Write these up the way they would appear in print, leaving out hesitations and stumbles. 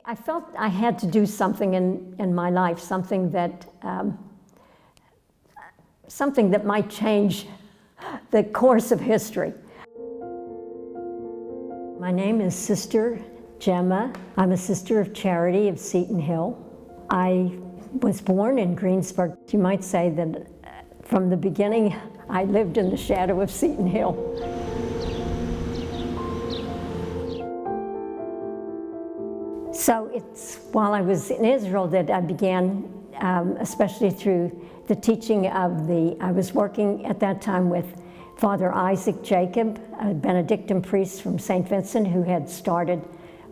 I felt I had to do something in my life, something that might change the course of history. My name is Sister Gemma. I'm a Sister of Charity of Seton Hill. I was born in Greensburg. You might say that from the beginning, I lived in the shadow of Seton Hill. So it's while I was in Israel that I began, especially through the teaching of I was working at that time with Father Isaac Jacob, a Benedictine priest from St. Vincent who had started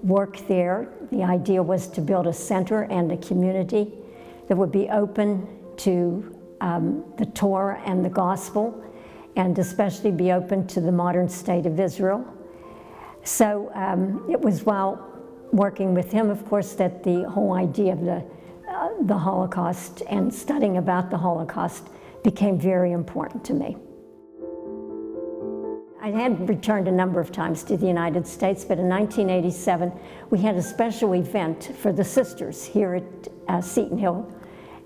work there. The idea was to build a center and a community that would be open to the Torah and the gospel, and especially be open to the modern state of Israel. So it was while working with him, of course, that the whole idea of the Holocaust and studying about the Holocaust became very important to me. I had returned a number of times to the United States, but in 1987, we had a special event for the sisters here at Seton Hill.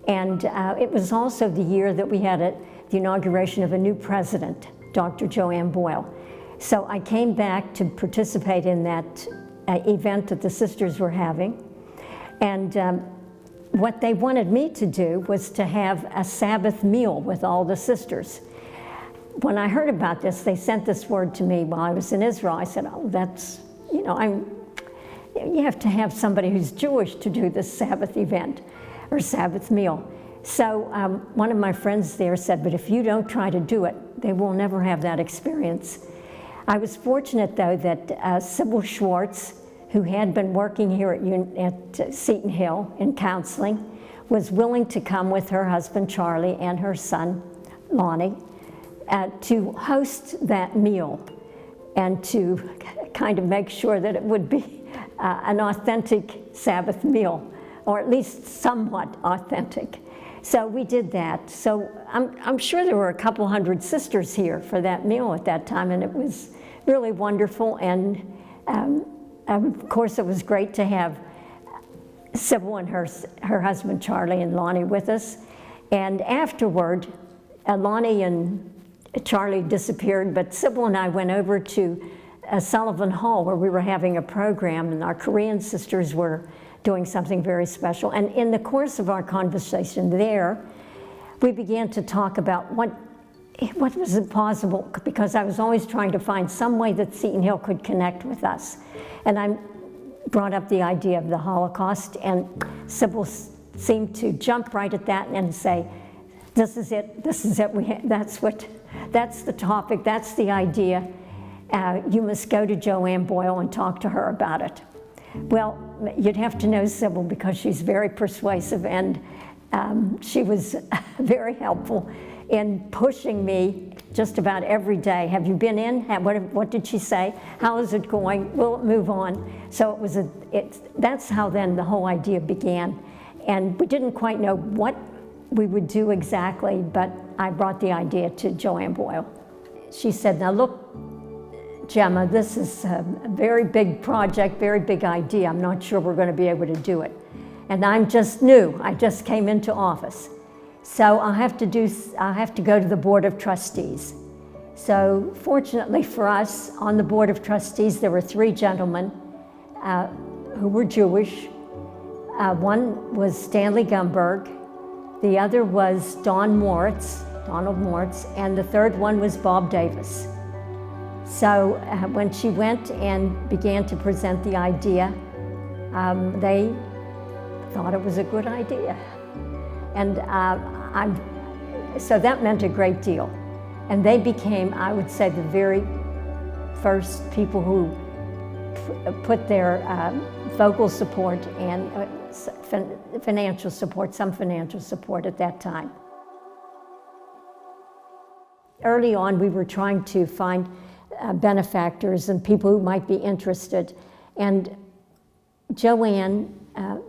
And it was also the year that we had the inauguration of a new president, Dr. Joanne Boyle. So I came back to participate in that event that the sisters were having. And what they wanted me to do was to have a Sabbath meal with all the sisters. When I heard about this, they sent this word to me while I was in Israel. I said, oh, that's, you have to have somebody who's Jewish to do this Sabbath event or Sabbath meal. So one of my friends there said, but if you don't try to do it, they will never have that experience. I was fortunate, though, that Sybil Schwartz, who had been working here at Seton Hill in counseling, was willing to come with her husband, Charlie, and her son, Lonnie, to host that meal and to kind of make sure that it would be an authentic Sabbath meal, or at least somewhat authentic. So we did that. So I'm sure there were a couple hundred sisters here for that meal at that time, and it was really wonderful. And of course, it was great to have Sybil and her husband Charlie and Lonnie with us. And afterward, Lonnie and Charlie disappeared, but Sybil and I went over to Sullivan Hall, where we were having a program, and our Korean sisters were doing something very special. And in the course of our conversation there, we began to talk about what was possible, because I was always trying to find some way that Seton Hill could connect with us. And I brought up the idea of the Holocaust, and Sybil seemed to jump right at that and say, this is it, that's the topic, that's the idea. You must go to Joanne Boyle and talk to her about it. Well, you'd have to know Sybil, because she's very persuasive, and she was very helpful in pushing me just about every day. Have you been in? What did she say? How is it going? Will it move on? So that's how then the whole idea began. And we didn't quite know what we would do exactly, but I brought the idea to Joanne Boyle. She said, now look, Gemma, this is a very big project, very big idea. I'm not sure we're going to be able to do it. And I'm just new. I just came into office. So I'll have to go to the Board of Trustees. So fortunately for us, on the Board of Trustees, there were 3 gentlemen who were Jewish. One was Stanley Gumberg, the other was Donald Moritz, and the third one was Bob Davis. So when she went and began to present the idea, they thought it was a good idea. And so that meant a great deal. And they became, I would say, the very first people who put their vocal support and financial support, some financial support at that time. Early on, we were trying to find benefactors and people who might be interested. And Joanne,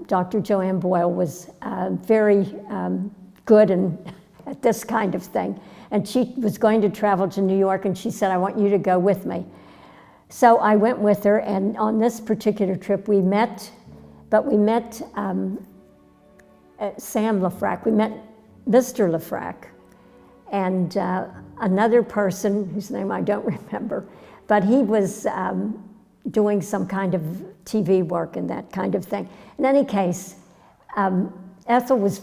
Dr. Joanne Boyle, was very good at this kind of thing. And she was going to travel to New York, and she said, I want you to go with me. So I went with her, and on this particular trip, we met but we met Sam Lafrac, we met Mr. Lafrac, and another person whose name I don't remember, but he was doing some kind of TV work and that kind of thing. In any case, Ethel was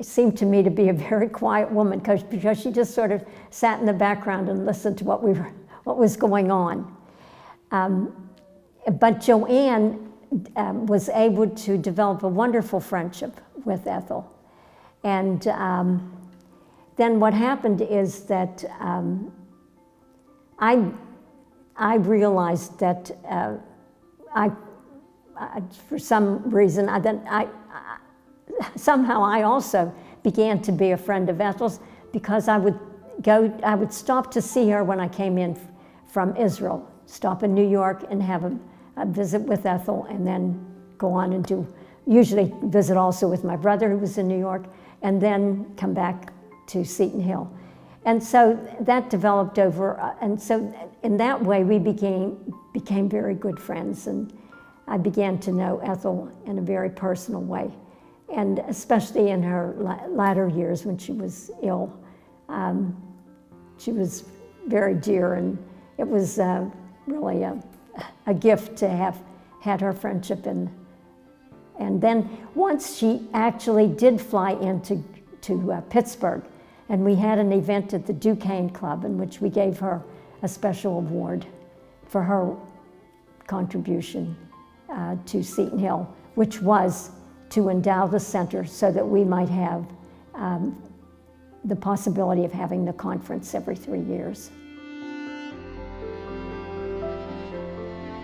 seemed to me to be a very quiet woman because she just sort of sat in the background and listened to what was going on. But Joanne was able to develop a wonderful friendship with Ethel. And then what happened is that I realized that for some reason, somehow I also began to be a friend of Ethel's, because I would stop to see her when I came in from Israel, stop in New York and have a visit with Ethel, and then go on and usually visit also with my brother who was in New York, and then come back to Seton Hill. And so that developed over, and so in that way we became very good friends, and I began to know Ethel in a very personal way. And especially in her latter years when she was ill, she was very dear, and it was really a gift to have had her friendship. And then once she actually did fly into Pittsburgh, and we had an event at the Duquesne Club in which we gave her a special award for her contribution to Seton Hill, which was to endow the center so that we might have the possibility of having the conference every 3 years.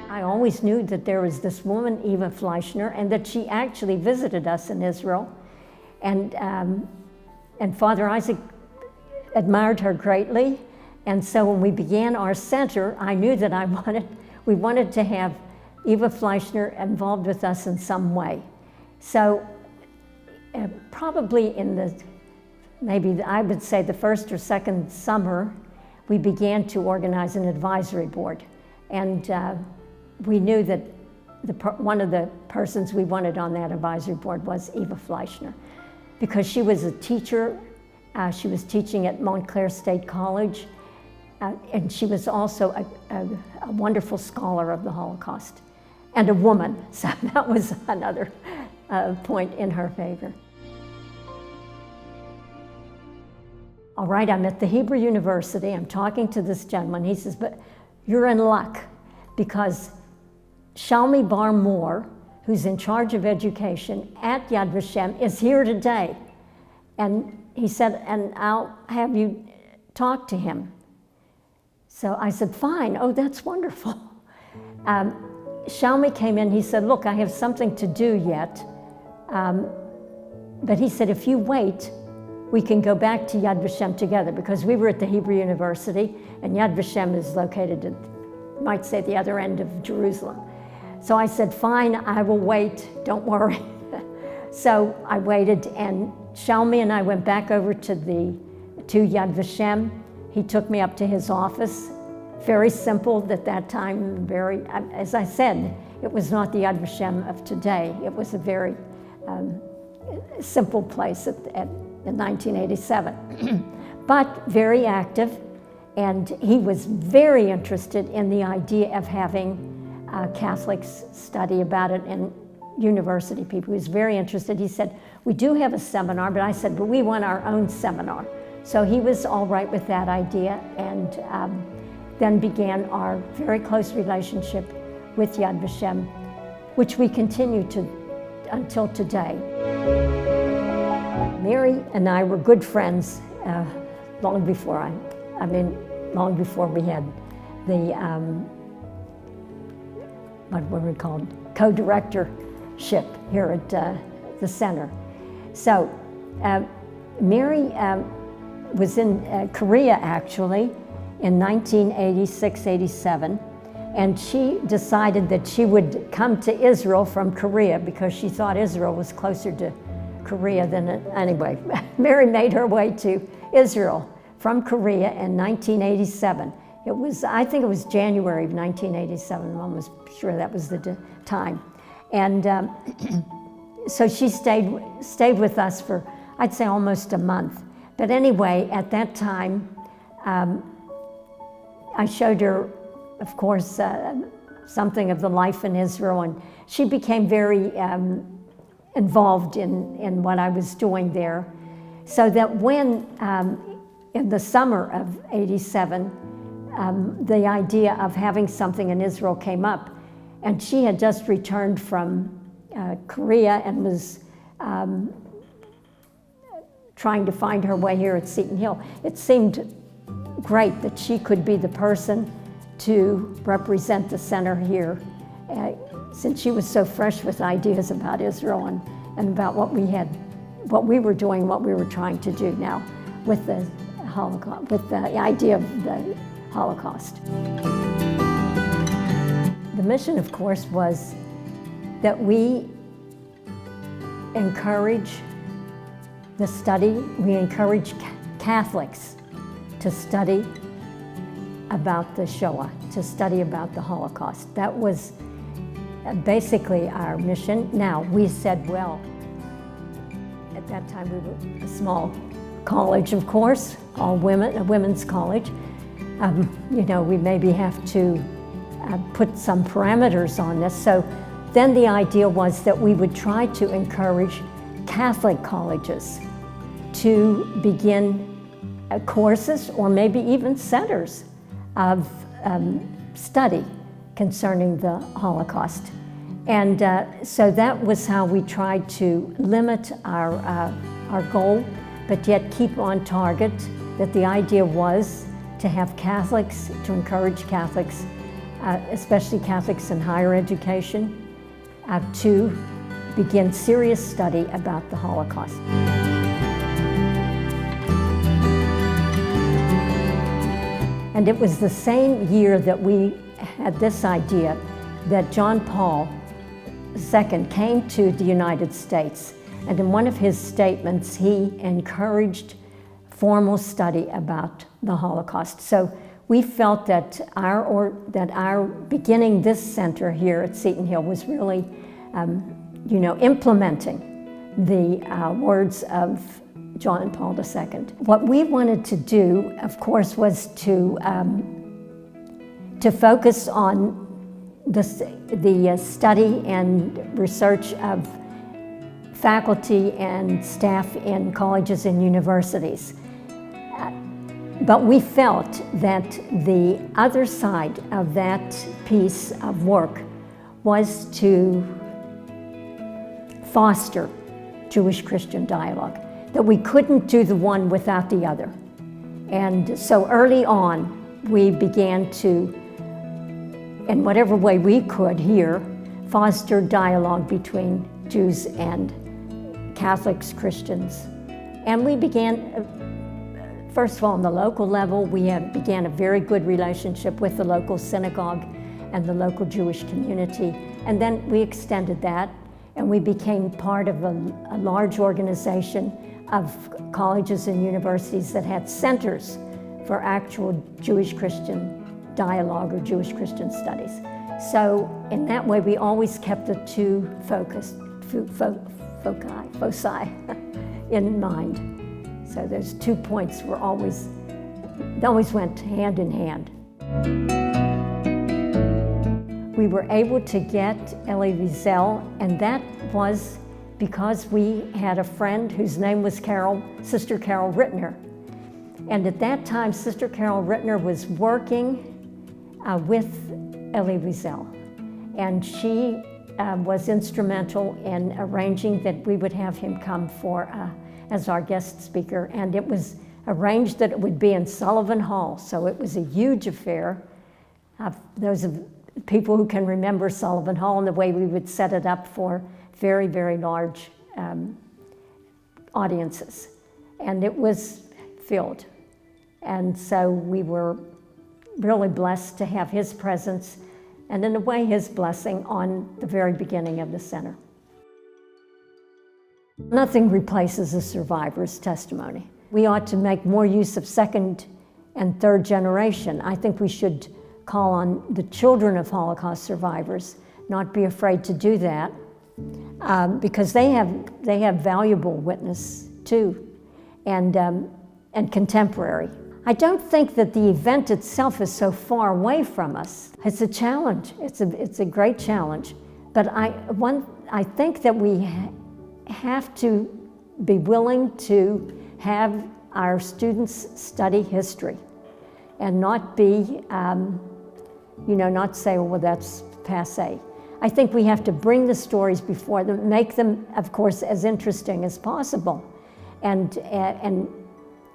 I always knew that there was this woman, Eva Fleischner, and that she actually visited us in Israel. And Father Isaac admired her greatly. And so when we began our center, I knew that we wanted to have Eva Fleischner involved with us in some way. So probably maybe I would say the first or second summer, we began to organize an advisory board. And we knew that one of the persons we wanted on that advisory board was Eva Fleischner, because she was a teacher. She was teaching at Montclair State College, and she was also a wonderful scholar of the Holocaust, and a woman, so that was another point in her favor. All right, I'm at the Hebrew University, I'm talking to this gentleman. He says, but you're in luck, because Shalmi Bar Moore, who's in charge of education at Yad Vashem, is here today. And he said, and I'll have you talk to him. So I said, fine, oh, that's wonderful. Shalmi came in, he said, look, I have something to do yet. But he said, if you wait, we can go back to Yad Vashem together, because we were at the Hebrew University, and Yad Vashem is located at, you might say, the other end of Jerusalem. So I said, fine, I will wait, don't worry. So I waited, and Shalmi and I went back over to Yad Vashem. He took me up to his office. Very simple at that time, as I said, it was not the Yad Vashem of today. It was a very simple place in 1987, but very active. And he was very interested in the idea of having Catholics study about it, and university people. He was very interested. He said, we do have a seminar, but I said, but we want our own seminar. So he was all right with that idea, and then began our very close relationship with Yad Vashem, which we continue to until today. Mary and I were good friends long before long before we had the what were we called, co-directorship here at the center. So Mary was in Korea actually in 1986-87, and she decided that she would come to Israel from Korea because she thought Israel was closer to Korea than anyway. Mary made her way to Israel from Korea in 1987. I think it was January of 1987, I'm almost sure that was the time. And so she stayed with us for, I'd say, almost a month. But anyway, at that time, I showed her, of course, something of the life in Israel, and she became very involved in what I was doing there. So that when, in the summer of '87, the idea of having something in Israel came up, and she had just returned from Korea and was trying to find her way here at Seton Hill. It seemed great that she could be the person to represent the center here, since she was so fresh with ideas about Israel and about what we were doing, what we were trying to do now with the Holocaust, with the idea of the Holocaust. The mission, of course, was that we encourage the study, we encourage Catholics to study about the Shoah, to study about the Holocaust. That was basically our mission. Now, we said, well, at that time we were a small college, of course, all women, a women's college. You know, we maybe have to put some parameters on this. So then the idea was that we would try to encourage Catholic colleges to begin courses or maybe even centers of study concerning the Holocaust. And so that was how we tried to limit our goal, but yet keep on target, that the idea was to have Catholics, to encourage Catholics, especially Catholics in higher education, to begin serious study about the Holocaust. And it was the same year that we had this idea that John Paul II came to the United States, and in one of his statements he encouraged formal study about the Holocaust. So we felt that our beginning this center here at Seton Hill was really you know, implementing the words of John Paul II. What we wanted to do, of course, was to focus on the study and research of faculty and staff in colleges and universities. But we felt that the other side of that piece of work was to foster Jewish-Christian dialogue, that we couldn't do the one without the other. And so early on, we began to, in whatever way we could here, foster dialogue between Jews and Catholics, Christians. And we began, first of all, on the local level, we began a very good relationship with the local synagogue and the local Jewish community. And then we extended that, and we became part of a large organization of colleges and universities that had centers for actual Jewish-Christian dialogue or Jewish-Christian studies. So in that way, we always kept the two foci in mind. So those 2 points were always went hand in hand. We were able to get Elie Wiesel, and that was because we had a friend whose name was Sister Carol Rittner. And at that time, Sister Carol Rittner was working with Elie Wiesel. And she was instrumental in arranging that we would have him come as our guest speaker. And it was arranged that it would be in Sullivan Hall. So it was a huge affair. Those of people who can remember Sullivan Hall and the way we would set it up for very, very large audiences. And it was filled. And so we were really blessed to have his presence and, in a way, his blessing on the very beginning of the center. Nothing replaces a survivor's testimony. We ought to make more use of second and third generation. I think we should call on the children of Holocaust survivors, not be afraid to do that. because they have valuable witness too, and contemporary. I don't think that the event itself is so far away from us. It's a challenge. It's a great challenge. But I think that we have to be willing to have our students study history and not be, not say, well, that's passé. I think we have to bring the stories before them, make them, of course, as interesting as possible, and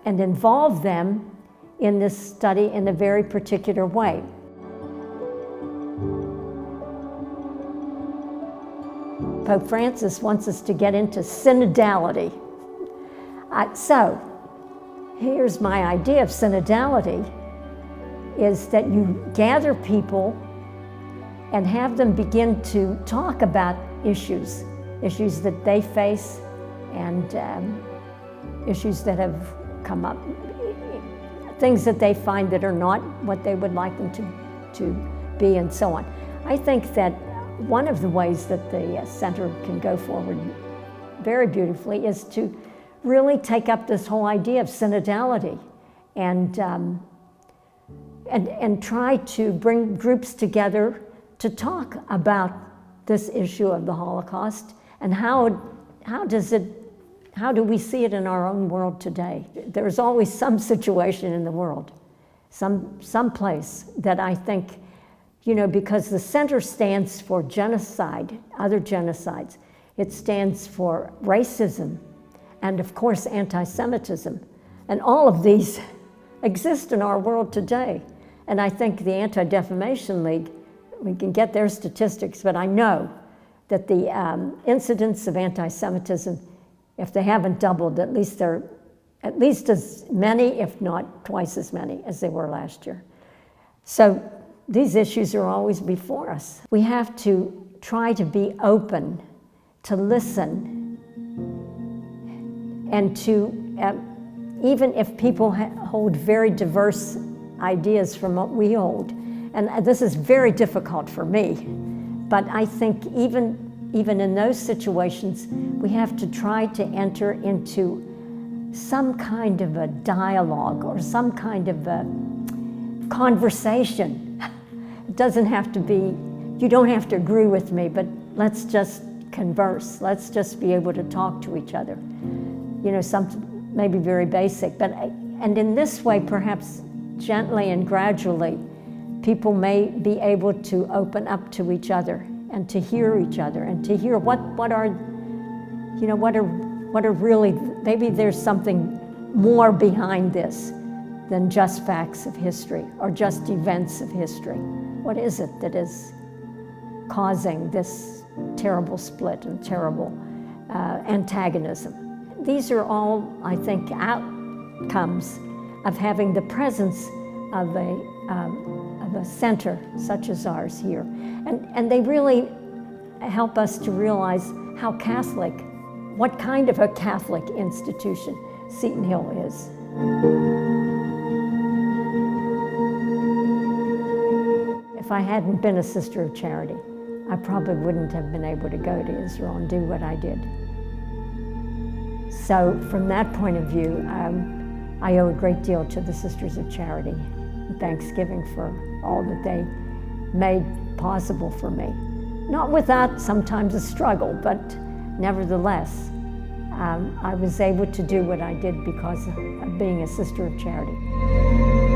involve them in this study in a very particular way. Pope Francis wants us to get into synodality. So here's my idea of synodality, is that you gather people and have them begin to talk about issues that they face and issues that have come up, things that they find that are not what they would like them to be, and so on. I think that one of the ways that the center can go forward very beautifully is to really take up this whole idea of synodality and try to bring groups together to talk about this issue of the Holocaust and how do we see it in our own world today. There's always some situation in the world, some place that I think, because the center stands for genocide, other genocides. It stands for racism and, of course, anti-Semitism. And all of these exist in our world today. And I think the Anti-Defamation League, we can get their statistics, but I know that the incidents of anti-Semitism, if they haven't doubled, at least they're at least as many, if not twice as many as they were last year. So these issues are always before us. We have to try to be open, to listen, and to, even if people hold very diverse ideas from what we hold, and this is very difficult for me, but I think even in those situations, we have to try to enter into some kind of a dialogue or some kind of a conversation. It doesn't have to be, you don't have to agree with me, but let's just converse. Let's just be able to talk to each other. Some maybe very basic, and in this way, perhaps gently and gradually, people may be able to open up to each other and to hear each other and to hear what are really, maybe there's something more behind this than just facts of history or just events of history. What is it that is causing this terrible split and terrible antagonism? These are all, I think, outcomes of having the presence of a center such as ours here. And they really help us to realize how Catholic, what kind of a Catholic institution Seton Hill is. If I hadn't been a Sister of Charity, I probably wouldn't have been able to go to Israel and do what I did. So from that point of view, I owe a great deal to the Sisters of Charity and Thanksgiving for all that they made possible for me. Not without sometimes a struggle, but nevertheless, I was able to do what I did because of being a Sister of Charity.